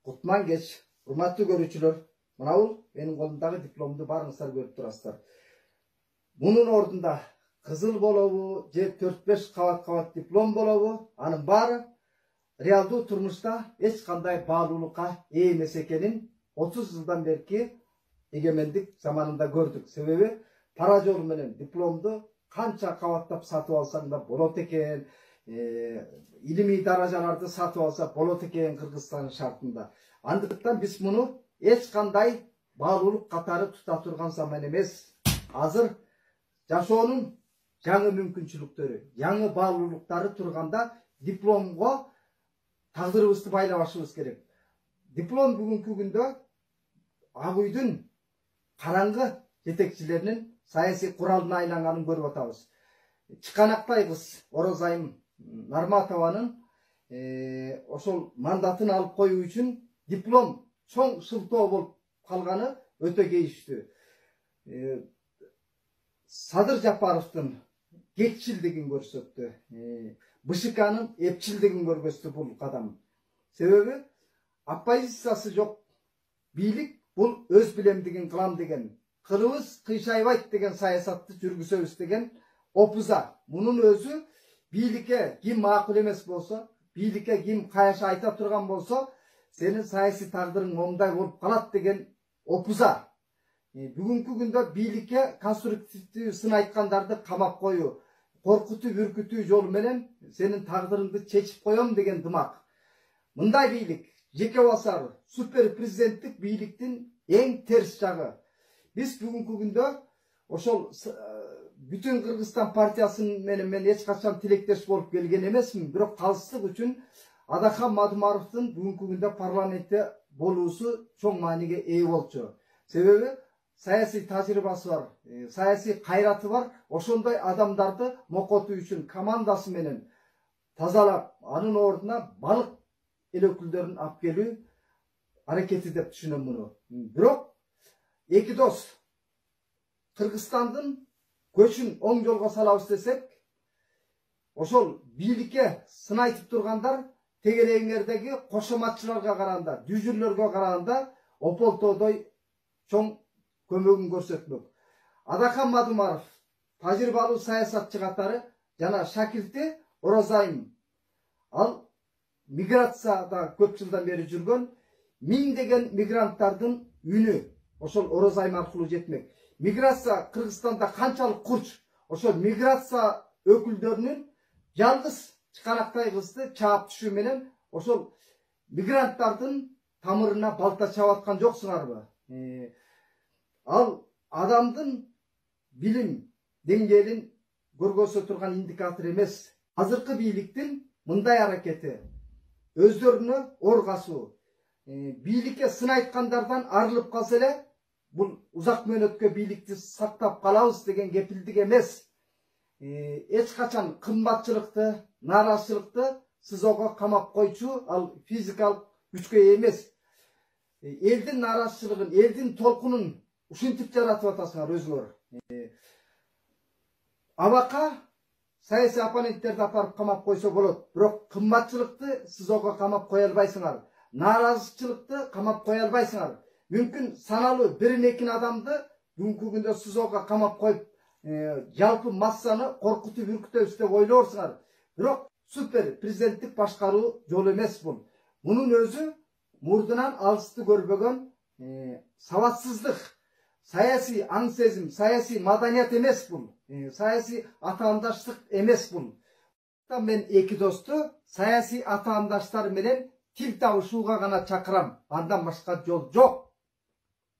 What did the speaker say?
Kutman geç. Hurmatlı görүүчүлөр, mınabul benim kolumdagi diplomdu barыңızдар көрүp турасыздар. Bunun ordunda kızıl bolobу, je 4-5 kavat diplom bolobу, anın bari realdуу turmuşta hiç kanday bağlılıkka emес ekenin 30 yıldan berki egemendik zamanında gördük. Sebebi para jolu menen diplomdu kança kavattap satıp alsang da bolot eken, ilimi darajalarda satıp alsa bolot eken Kırgızstanın şartında. Andықтан biz bunu hiç kanday bağlılık katары tuta turgan zaman emes. Azır жашоонун жаңы мүмкүнчүлүктөрү, жаңы баалуулуктары турганда дипломго тагдырыбызды байлабашыбыз керек. Диплом бүгүнкү күндө Ак үйдүн караңгы жетекчилеринин саясий куралына айланганын көрүп атабыз. Чыканактай кыз Орозайым Нарматованын ошол мандатын алып коюу үчүн диплом чоң шылтоо болуп калганы өтө кейиштүү. Sadır Japarov'tun geççildigin görсөттү. БШК'nın epçildigin көргөздү бул кадам. Себеби оппозициясы жок. Бийлик бул өз билемдигин кылам деген, кылыбыз кыйшайбайт деген саясатты жүргүзөбүз деген опуза. Мунун өзү бийликке ким макул эмес болсо, бийликке ким каяша айта турган болсо, сенин саясий тагдырың момундай болуп калат деген опуза. Бүгүнкү күндө бийликке конструктивдүү сын айткандарды камап коюу, коркутуп үркүтүү жолу менен сенин тагдырыңды чечип коем деген дымак. Мындай бийлик жеке басар супер президенттик бийликтин эң терс жагы. Биз бүгүнкү күндө ошол бүтүн Кыргызстан партиясынын менен мен эч качан тилектеш болуп келген эмесмин, бирок калыстык үчүн Адахан Мадумаровдун бүгүнкү күндө парламентте болуусу чоң мааниге ээ болчу. Себеби саясий тажрыйбасы бар, саясий кайраты бар, ошондой адамдарды мокотуу үчүн командасы менен тазалап, анын ордуна балык эл өкүлдөрүн алып келүү аракети деп түшүнөм муну. Бирок эки дос Кыргызстандын көчүн оң жолго салабыз десек, ошол бийликке сын айтып тургандар тегереңердеги кошоматчыларга караганда, дүжүрлөргө караганда ополтоодой чоң көмөгүн көрсөтмөк. Адахан Мадумаров тажрыйбалуу саясатчы катары жана шакирти Орозайым. Ал миграцияда көп жылдан бери жүргөн, миңдеген мигранттардын үнү ошол Орозайым аркылуу жетмек. Миграция Кыргызстанда канчалык курч, ошол миграция өкүлдөрүнүн жалгыз чыканактай кызды чаап түшүү менен ошол мигранттардын тамырына балта чаап аткан жоксуңарбы? Ал адамдын билим деңгээлин көргөзө турган индикатор эмес. Азыркы бийликтин мындай аракети өздөрүнө ор касуу, бийликке сын айткандардан арылып калса эле бул узак мөөнөткө бийликти сактап калабыз деген кепилдик эмес. Эч качан кымбатчылыкты, нааразычылыкты СИЗОго камап койчу ал физикалык күчкө эмес. Элдин нааразычылыгын, элдин толкунун ушинтип жаратып атасыңар өзүңөр. Абакка саясий оппоненттерди апарып камап койсо болот, бирок кымбатчылыкты СИЗОго камап кое албайсыңар, нааразычылыкты камап кое албайсыңар. Мүмкүн саналуу бирин-экин адамды бүгүнкү күндө СИЗОго камап коюп, жалпы массаны коркутуп үркүтөбүз деп ойлорсуңар. Бирок супер президенттик башкаруу жол эмес бул. Мунун өзү мурдунан алысты көрбөгөн сабатсыздык, саясий аңсезим, саясий маданият эмес бул. Саясий атаандаштык эмес бул. Мен эки досту саясий атаандаштар менен тил табышууга гана чакырам. Андан башка жол жок.